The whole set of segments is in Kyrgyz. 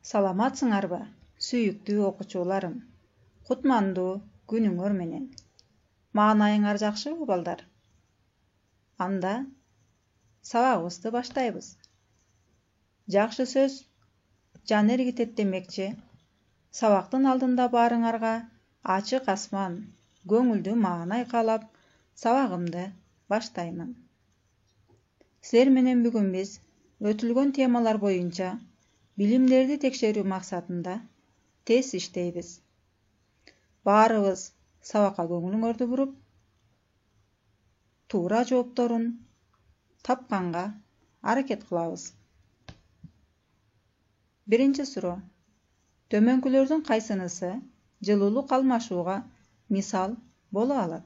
Саламатсыңарбы, сүйүктүү окуучуларым. Кутмандуу күнүңөр менен. Маанайыңар жакшыбы, балдар? Анда сабагыбызды баштайбыз. Жакшы сөз жан эргитет демекчи. Сабактын алдында баарыңарга ачык асман, көңүлдүү маанай каалап, сабагымды баштаймын. Силер менен бүгүн биз өтүлгөн темалар боюнча билимдерди текшерүү максатында тест иштейбиз. Баарыбыз сабакка көңүлүңөрдү буруп, туура жоопторун тапканга аракет кылабыз. Биринчи суроо. Төмөнкүлөрдүн кайсынысы жылуулук алмашууга мисал боло алат?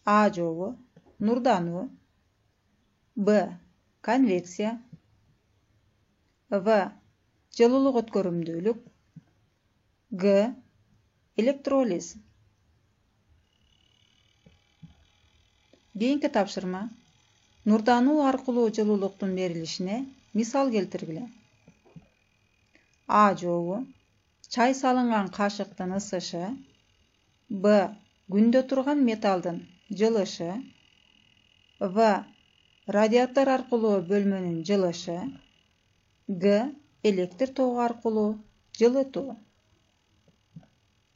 А жообу нурдануу, Б конвекция, В жылуулук өткөрүмдүүлүк, Г электролиз. Кийинки тапшырма. Нурдануу аркылуу жылуулуктун берилишине мисал келтиргиле. А жообу чай салынган кашыктын ысышы, Б күндө турган металдын жылышы, В радиатор аркылуу бөлмөнүн жылышы, Г электр тогу аркылуу жылытуу.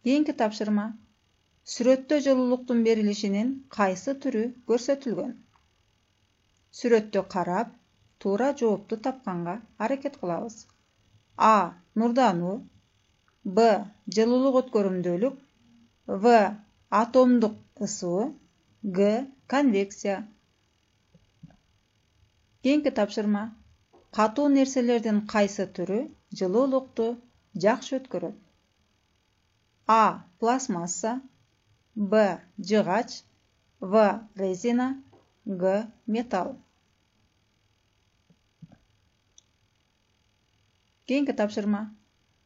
Кийинки тапшырма. Сүрөттө жылуулуктун берилишинин кайсы түрү көрсөтүлгөн? Сүрөттө карап, туура жоопту тапканга аракет кылабыз. А нурдануу, Б жылуулук өткөрүмдүүлүк, В атомдук ысуу, Г конвекция. Кийинки тапшырма. Катуу нерселердин кайсы түрү жылуулукту жакшы өткөрөт? А пластмасса, Б жыгач, В резина, Г металл. Кийинки тапшырма.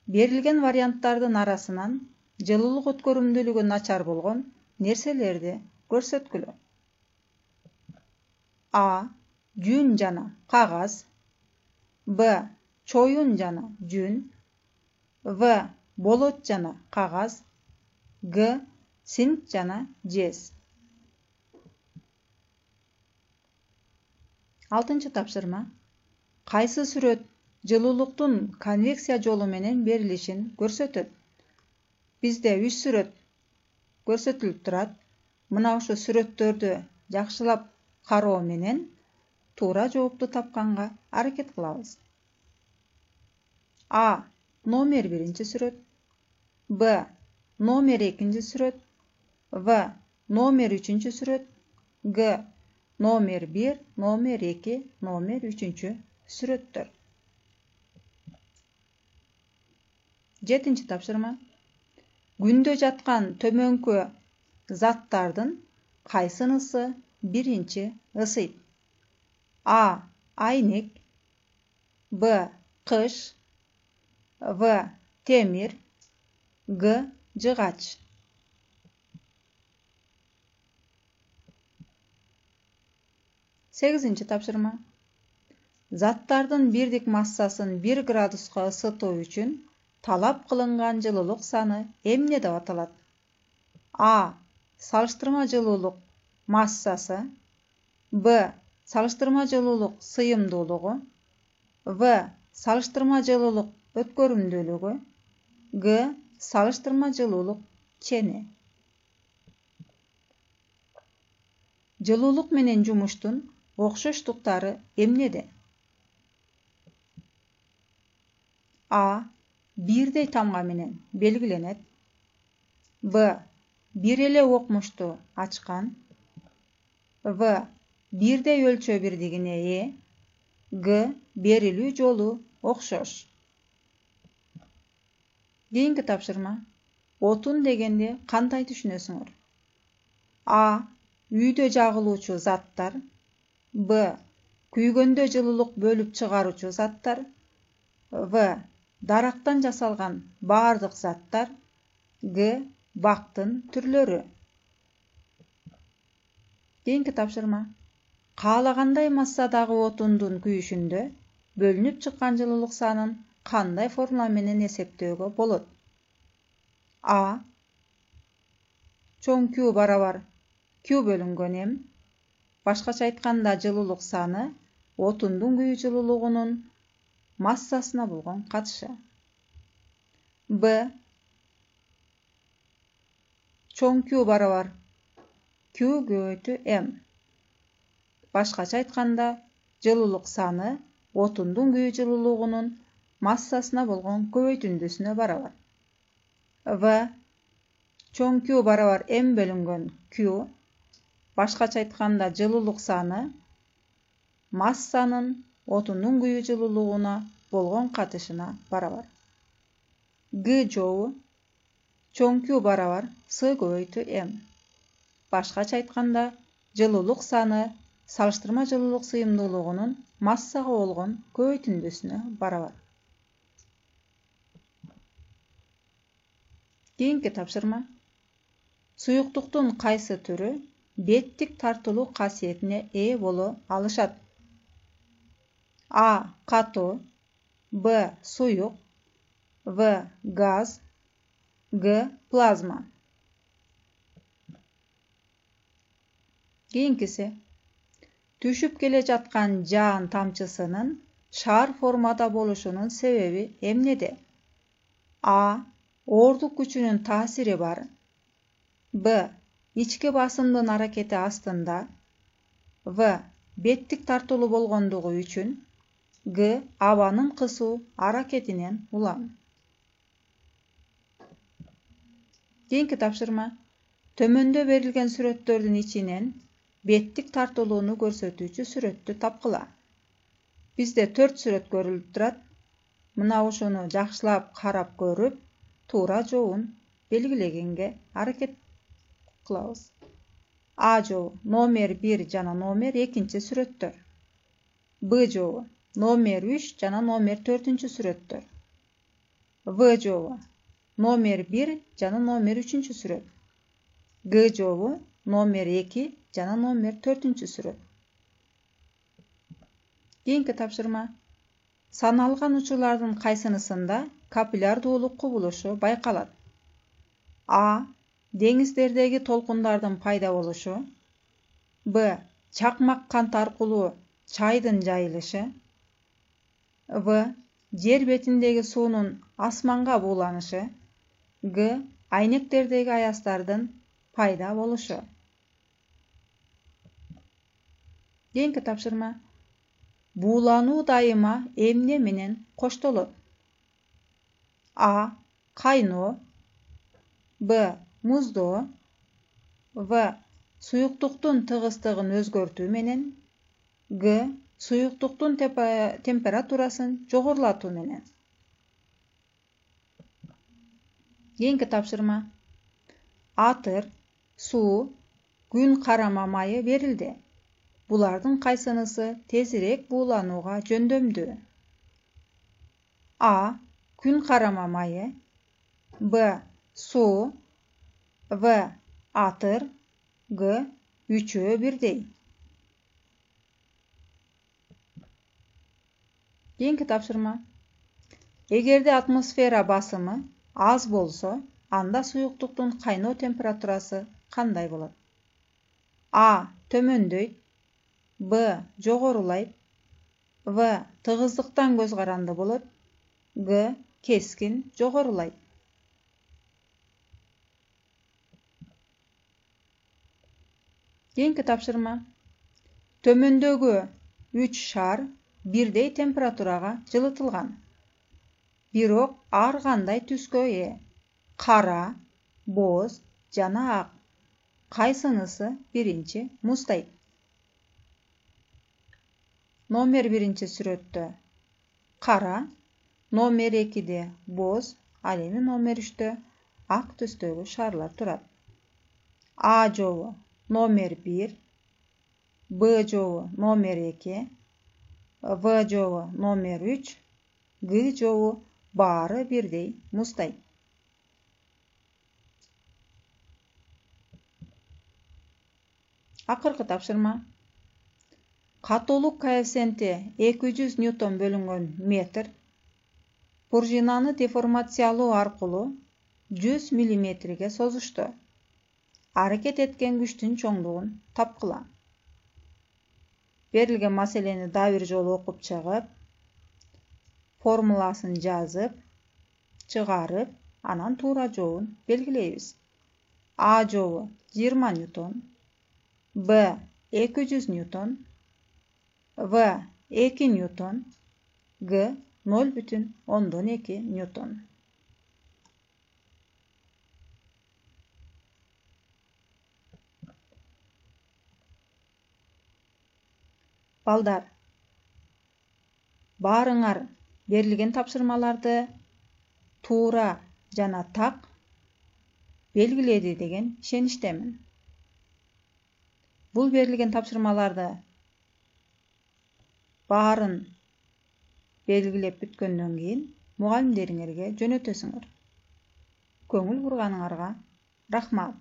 Берилген варианттардын арасынан жылуулук өткөрүмдүүлүгү начар болгон нерселерди көрсөткүлө. А жүн жана кагаз, Б чоюн жана жүн, В болот жана кагаз, Г синк жана жез. Алтынчы тапшырма. Кайсы сүрөт жылуулуктун конвекция жолу менен берилишин көрсөтөт? Бизде 3 сүрөт көрсөтүлүп турат. Мына ушу сүрөттөрдү жакшылап кароо менен туура жоопту тапканга аракет кылабыз. А номер 1 сүрөт, Б номер 2 сүрөт, В номер 3 сүрөт, Г номер 1, номер 2, номер 3 сүрөттөр. 7 тапшырма. Күндө жаткан төмөнкү заттардын кайсынысы биринчи ысыйт? А айнек, Б кыш, В темир, Г жыгач. 8 тапшырма. Заттардын бирдик массасын 1 градуска ысытуу үчүн талап кылынган жылуулук саны эмне деп аталат? А салыштырма жылуулук массасы, Б салыштырма жылуулук сыйымдуулугу, В салыштырма жылуулук өткөрүмдүүлүгү, Г салыштырма жылуулук чени. Жылуулук менен жумуштун окшоштуктары эмнеде? А бирдей тамга менен белгиленет, Б бир эле окмушту ачкан, В бирдей өлчөө бирдигине ээ, Г берилүү жолу окшош. Кийинки тапшырма. Отун дегенде кандай түшүнөсүңөр? А үйдө жагылуучу заттар, Б күйгөндө жылуулук бөлүп чыгаруучу заттар, В дарактан жасалган баардык заттар, Г бактын түрлөрү. Кийинки тапшырма. Каалагандай массадагы отундун күйүшүндө bölünüp çıkan жылуулук санын кандай формула менен эсептөөгө болот? A. Чоң Q барабар Q бөлүнгөн M. Башкача айтканда жылуулук саны отундун күйүү жылуулугунун массасына болгон катышы. B. Чоң Q барабар Q көбөйтүү M. Башкача айтканда жылуулук саны отундун күйүү жылуулугунун массасына болгон көбөйтүндүсүнө барабар. V. Чоң Q барабар M бөлүнгөн Q. Башкача айтканда жылуулук саны массанын отундун күйүү жылуулугуна болгон катышына барабар. G жобу чоң Q барабар S көбөйтүү M. Башкача айтканда жылуулук саны салыштырма жылуулук сыйымдуулугунун массага болгон көбөйтүндүсүнө барабар. Кийинки тапшырма. Суюктуктун кайсы түрү беттик тартылуу касиетине ээ боло алышат? A. Катуу. B. Суюк. В. Газ. Г. Плазма. Кийинкиси. Түшүп келе жаткан жаан тамчысынын шар формада болушунун себеби эмнеде? A. Оордук күчүнүн таасири бар. B. Ички басымдын аракети астында. В. Беттик тартылуу болгондугу үчүн. Г. Абанын кысуу аракетинен улам. Кийинки тапшырма. Төмөндө берилген сүрөттөрдүн ичинен беттик тартылууну көрсөтүүчү сүрөттү тапкыла. Бизде 4 сүрөт көрүлүп турат. Мына ушуну жакшылап карап көрүп, туура жообун белгилегенге аракет кылабыз. A жообу номер 1 жана номер 2 сүрөттөр. B жообу номер 3 жана номер 4 сүрөттөр. В жообу номер 1 жана номер 3 сүрөт. Г жообу номер 2 жана номер 4 сүрөт. Кийинки тапшырма. Саналган учурлардын кайсынысында капиллярдуулук кубулушу байкалат? A. Деңиздердеги толкундардын пайда болушу. Б. Чакмак кант аркылуу чайдын жайылышы. В. Жер бетиндеги суунун асманга бууланышы. Г. Айнектердеги аяздардын пайда болушу. Кийинки тапшырма. Буулануу дайыма эмне менен коштолот? A. Кайноо. Б. Муздоо. В. Суюктуктун тыгыздыгын өзгөртүү менен. Г. Суюктуктун температурасын жогорулатуу менен. Кийинки тапшырма. Атыр, суу, күн карама майы берилди. Булардын кайсынысы тезирээк бууланууга жөндөмдүү? A. Күн карама майы. Б. Суу. В. Атыр. Г. Үчөө бирдей. Кийинки тапшырма. Эгерде атмосфера басымы аз болсо, анда суюктуктун кайноо температурасы кандай болот? A. Төмөндөйт. Б. Жогорулайт. В. Тыгыздыктан көз каранды болот. Г. Кескин жогорулайт. Кийинки тапшырма. Төмөндөгү 3 шар бирдей температурага жылытылган. Бирок ар кандай түскө ээ? Кара, боз жана ак. Кайсынысы биринчи муздайт? Номер 1 сүрөттө кара, номер 2де боз, ал эми номер 3тө ак түстөгү шарлар турат. A жообу номер 1, Б жообу номер 2, В жообу номер 3, Г жообу баары бирдей муздайт. Акыркы тапшырма. Катуулук коэффициенти 200 ньютон бөлүнгөн метр пружинаны деформациялоо аркылуу 100 мм созушту. Аракет эткен күчтүн чоңдугун тапкыла. Берилген маселени дагы бир жолу окуп чыгып, формуласын жазып, чыгарып, анан туура жообун белгилейбиз. А жообу 20 ньютон, Б 200 ньютон, В 2 ньютон, Г 0,2 ньютон. Балдар, баарыңар берилген тапшырмаларды туура жана так белгиледи деген ишеничтемин. Бул берилген тапшырмаларды баарын белгилеп бүткөндөн кийин мугалимдериңерге жөнөтөсүңөр. Көңүл бурганыңарга рахмат.